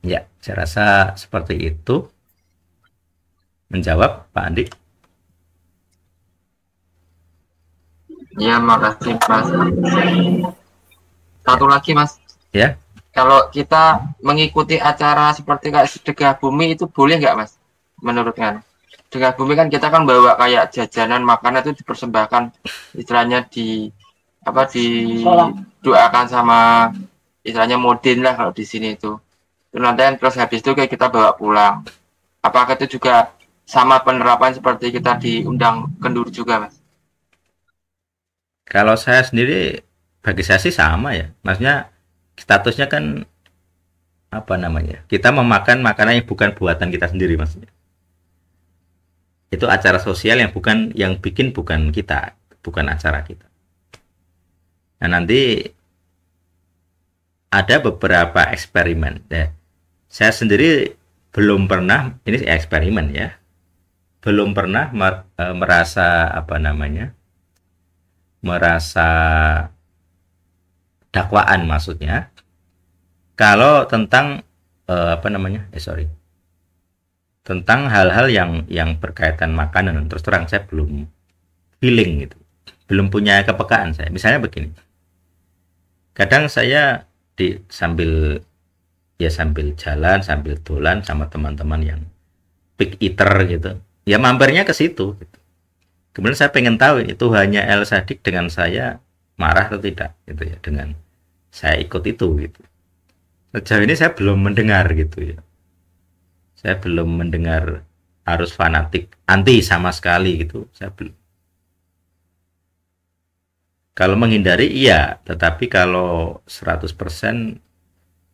Ya, saya rasa seperti itu. Menjawab, Pak Andi. Ya, makasih Mas. Ya, Satu lagi Mas, ya. kalau kita mengikuti acara seperti kayak sedekah bumi itu boleh nggak Mas? Menurut kan? Sedekah bumi kan kita kan bawa kayak jajanan makanan itu dipersembahkan istilahnya di apa didoakan sama istilahnya modin lah kalau di sini itu. Terus nanti kan terus habis itu kayak kita bawa pulang. Apakah itu juga sama penerapan seperti kita diundang kendur juga Mas? Kalau saya sendiri, bagi saya sih sama ya. Maksudnya statusnya kan apa namanya? Kita memakan makanan yang bukan buatan kita sendiri, maksudnya. Itu acara sosial yang bukan yang bikin bukan kita, bukan acara kita. Nah, nanti ada beberapa eksperimen. Ya. Saya sendiri belum pernah, ini eksperimen ya, belum pernah merasa apa namanya, merasa dakwaan maksudnya. Kalau tentang apa namanya, sorry, tentang hal-hal yang berkaitan makanan, terus terang saya belum feeling gitu, belum punya kepekaan saya. Misalnya begini, kadang saya sambil ya sambil jalan sambil dolan sama teman-teman yang pick eater gitu, ya mampirnya ke situ gitu. Kemudian saya pengen tahu itu hanya El Sadik dengan saya marah atau tidak gitu ya, dengan saya ikut itu gitu. Sejauh ini saya belum mendengar gitu ya, saya belum mendengar harus fanatik anti sama sekali gitu, saya belum. Kalau menghindari iya, tetapi kalau 100%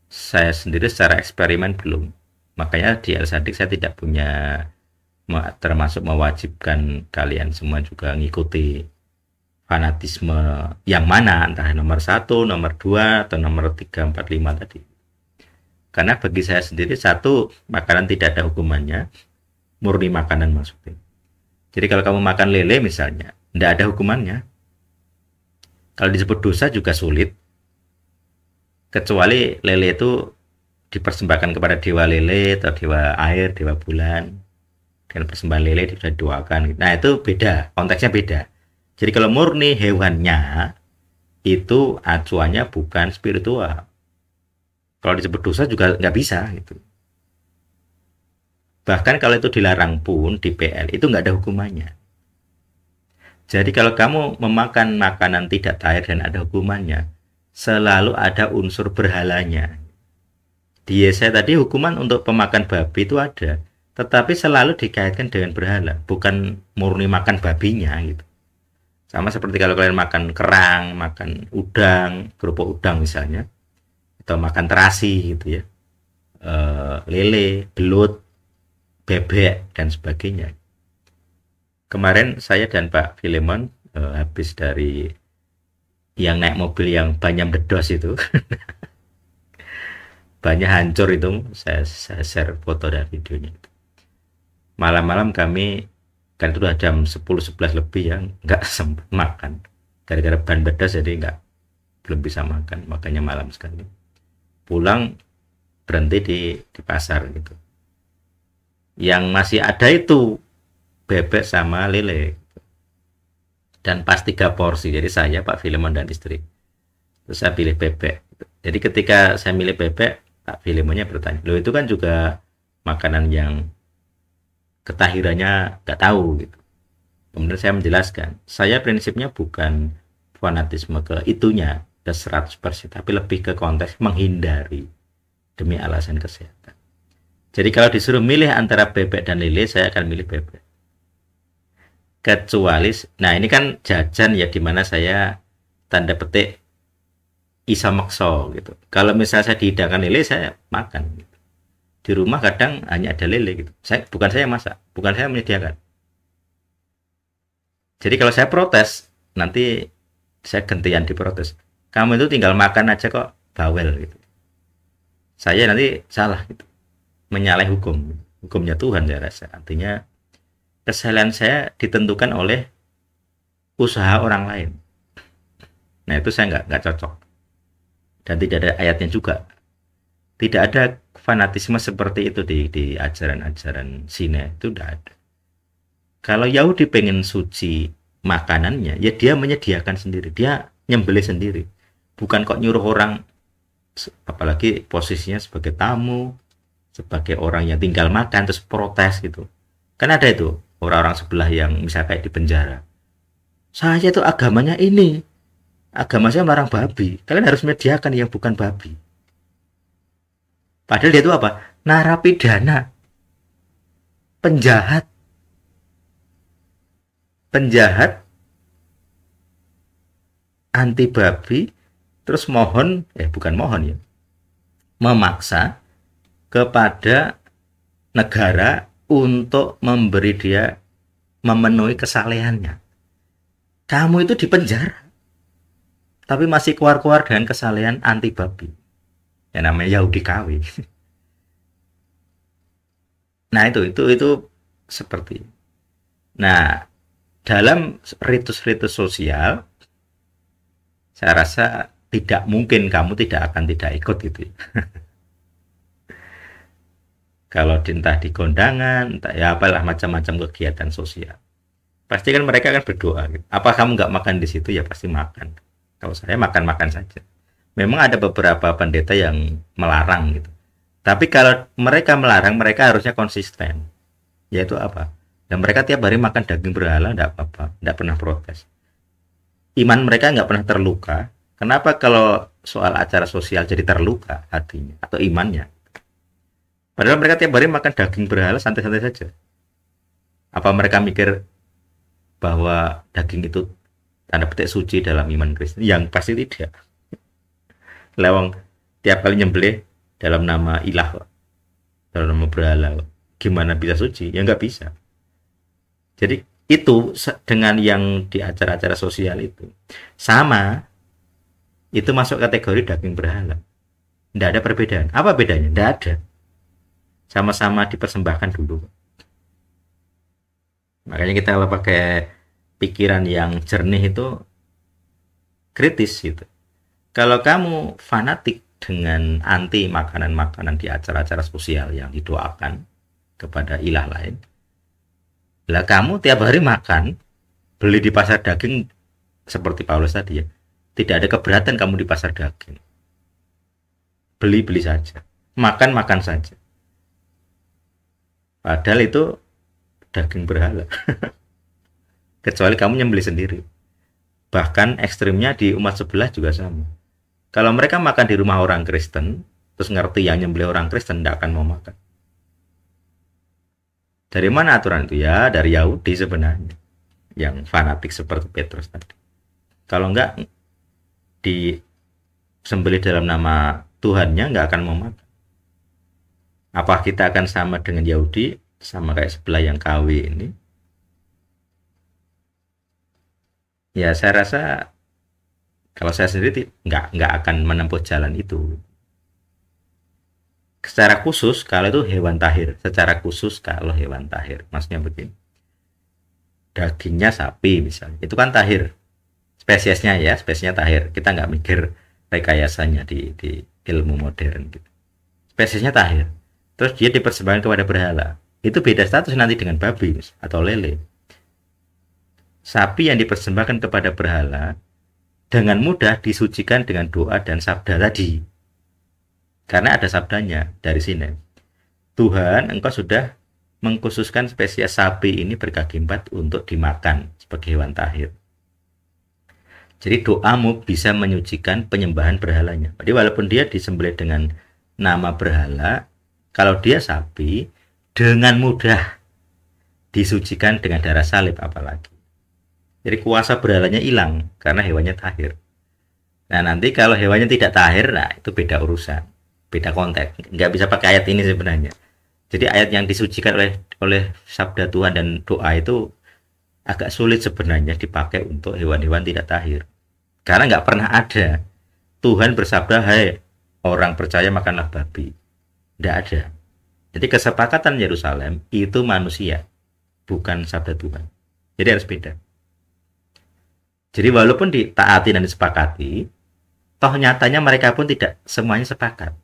saya sendiri secara eksperimen belum. Makanya di El Sadik saya tidak punya, termasuk mewajibkan kalian semua juga ngikuti fanatisme yang mana, entah nomor satu, nomor dua, atau nomor tiga, empat, lima tadi. Karena bagi saya sendiri, satu, makanan tidak ada hukumannya, murni makanan maksudnya. Jadi kalau kamu makan lele misalnya, tidak ada hukumannya. Kalau disebut dosa juga sulit, kecuali lele itu dipersembahkan kepada dewa lele atau dewa air, dewa bulan, dan persembahan lele bisa didoakan. Nah itu beda, konteksnya beda. Jadi kalau murni hewannya, itu acuannya bukan spiritual. Kalau disebut dosa juga nggak bisa gitu. Bahkan kalau itu dilarang pun di PL itu nggak ada hukumannya. Jadi kalau kamu memakan makanan tidak tahir dan ada hukumannya, selalu ada unsur berhalanya. Di Yesaya tadi hukuman untuk pemakan babi itu ada, tetapi selalu dikaitkan dengan berhala, bukan murni makan babinya gitu. Sama seperti kalau kalian makan kerang, makan udang, kerupuk udang misalnya, atau makan terasi gitu ya, lele, belut, bebek dan sebagainya. Kemarin saya dan Pak Filemon habis dari yang naik mobil yang banyak bedos itu, banyak hancur itu, saya share foto dan videonya. Malam-malam kami, kan itu udah jam 10-11 lebih ya, nggak sempat makan. Gara-gara ban bedas jadi nggak, belum bisa makan, makanya malam sekali. Pulang berhenti di pasar gitu. Yang masih ada itu bebek sama lele. Dan pas 3 porsi, jadi saya, Pak Filemon dan istri. Terus saya pilih bebek. Jadi ketika saya milih bebek, Pak Filemonnya bertanya, loh itu kan juga makanan yang ketahirannya nggak tahu gitu. Kemudian saya menjelaskan, saya prinsipnya bukan fanatisme ke itunya, ke 100%, tapi lebih ke konteks menghindari demi alasan kesehatan. Jadi kalau disuruh milih antara bebek dan lele, saya akan milih bebek. Kecuali, nah ini kan jajan ya, dimana saya tanda petik isa makso gitu. Kalau misalnya saya dihidangkan lele, saya makan. Gitu. Di rumah kadang hanya ada lele gitu. Bukan saya masak, bukan saya menyediakan. Jadi kalau saya protes, nanti saya gantian diprotes. Kamu itu tinggal makan aja kok bawel gitu. Saya nanti salah gitu. Menyalahi hukum. Hukumnya Tuhan saya rasa. Artinya kesalahan saya ditentukan oleh usaha orang lain. Nah itu saya nggak cocok. Dan tidak ada ayatnya juga. Tidak ada fanatisme seperti itu di ajaran-ajaran Sine, itu tidak ada. Kalau Yahudi pengen suci makanannya, ya dia menyediakan sendiri, dia nyembelih sendiri. Bukan kok nyuruh orang, apalagi posisinya sebagai tamu, sebagai orang yang tinggal makan terus protes gitu. Kan ada itu orang-orang sebelah yang misalnya kayak di penjara. Saya tuh agamanya ini, agama saya melarang babi. Kalian harus menyediakan yang bukan babi. Padahal dia itu apa? Narapidana, penjahat, penjahat anti babi, terus mohon, bukan mohon ya, memaksa kepada negara untuk memberi dia memenuhi kesalehannya. Kamu itu di penjara, tapi masih keluar-keluar dengan kesalehan anti babi. Yang namanya Yahudi KW. Nah itu seperti. Nah dalam ritus-ritus sosial, saya rasa tidak mungkin kamu tidak ikut gitu. Kalau entah di kondangan, entah ya apalah macam-macam kegiatan sosial, pasti kan mereka akan berdoa. Gitu. Apa kamu nggak makan di situ? Ya pasti makan. Kalau saya makan saja. Memang ada beberapa pendeta yang melarang gitu. Tapi kalau mereka melarang, mereka harusnya konsisten. Yaitu apa? Dan mereka tiap hari makan daging berhala, enggak apa-apa, enggak pernah protes. Iman mereka enggak pernah terluka. Kenapa kalau soal acara sosial jadi terluka hatinya atau imannya? Padahal mereka tiap hari makan daging berhala santai-santai saja. Apa mereka mikir bahwa daging itu tanda petik suci dalam iman Kristen? Yang pasti tidak. Lewang tiap kali nyembelih dalam nama ilah, dalam nama berhala, gimana bisa suci? Ya nggak bisa. Jadi itu dengan yang di acara-acara sosial itu sama, itu masuk kategori daging berhala. Nggak ada perbedaan. Apa bedanya? Nggak ada. Sama-sama dipersembahkan dulu. Makanya kita kalau pakai pikiran yang jernih itu kritis gitu. Kalau kamu fanatik dengan anti makanan-makanan di acara-acara sosial yang didoakan kepada ilah lain, lah kamu tiap hari makan, beli di pasar daging seperti Paulus tadi ya, tidak ada keberatan kamu di pasar daging, beli-beli saja, makan saja, padahal itu daging berhala. Kecuali kamu nyembelih sendiri. Bahkan ekstrimnya di umat sebelah juga sama. Kalau mereka makan di rumah orang Kristen, terus ngerti yang nyembelih orang Kristen, tidak akan mau makan. Dari mana aturan itu? Ya dari Yahudi sebenarnya, yang fanatik seperti Petrus tadi. Kalau enggak disembelih dalam nama Tuhannya, nggak akan mau makan. Apa kita akan sama dengan Yahudi, sama kayak sebelah yang KW ini? Ya saya rasa kalau saya sendiri nggak akan menempuh jalan itu. Secara khusus kalau itu hewan tahir, secara khusus kalau hewan tahir, maksudnya begini. Dagingnya sapi misalnya, itu kan tahir. Spesiesnya ya, spesiesnya tahir. Kita nggak mikir rekayasanya di ilmu modern gitu. Spesiesnya tahir. Terus dia dipersembahkan kepada berhala. Itu beda status nanti dengan babi atau lele. Sapi yang dipersembahkan kepada berhala dengan mudah disucikan dengan doa dan sabda tadi. Karena ada sabdanya dari sini. Tuhan, engkau sudah mengkhususkan spesies sapi ini berkaki 4 untuk dimakan sebagai hewan tahir. Jadi doamu bisa menyucikan penyembahan berhalanya. Jadi walaupun dia disembelih dengan nama berhala, kalau dia sapi, dengan mudah disucikan dengan darah salib apalagi. Jadi kuasa berhalanya hilang karena hewannya tahir. Nah nanti kalau hewannya tidak tahir, nah itu beda urusan, beda konteks. Nggak bisa pakai ayat ini sebenarnya. Jadi ayat yang disucikan oleh sabda Tuhan dan doa itu agak sulit sebenarnya dipakai untuk hewan-hewan tidak tahir. Karena nggak pernah ada Tuhan bersabda, hai orang percaya makanlah babi. Nggak ada. Jadi kesepakatan Yerusalem itu manusia, bukan sabda Tuhan. Jadi harus beda. Jadi walaupun ditaati dan disepakati, toh nyatanya mereka pun tidak semuanya sepakat.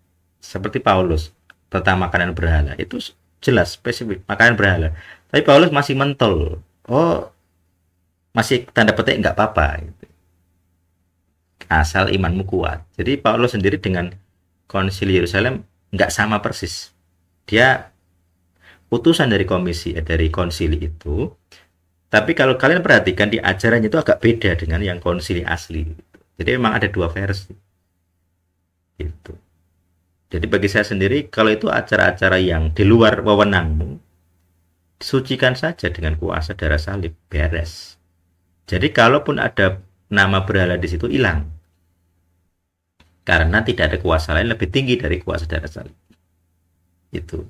Seperti Paulus tentang makanan berhala itu jelas spesifik makanan berhala. Tapi Paulus masih mentol. Oh, masih tanda petik nggak apa-apa. Gitu. Asal imanmu kuat. Jadi Paulus sendiri dengan konsili Yerusalem nggak sama persis. Dia utusan dari dari konsili itu. Tapi kalau kalian perhatikan di ajarannya itu agak beda dengan yang konsili asli. Jadi memang ada dua versi. Gitu. Jadi bagi saya sendiri, kalau itu acara-acara yang di luar wewenangmu, sucikan saja dengan kuasa darah salib, beres. Jadi kalaupun ada nama berhala di situ, hilang. Karena tidak ada kuasa lain lebih tinggi dari kuasa darah salib. Itu.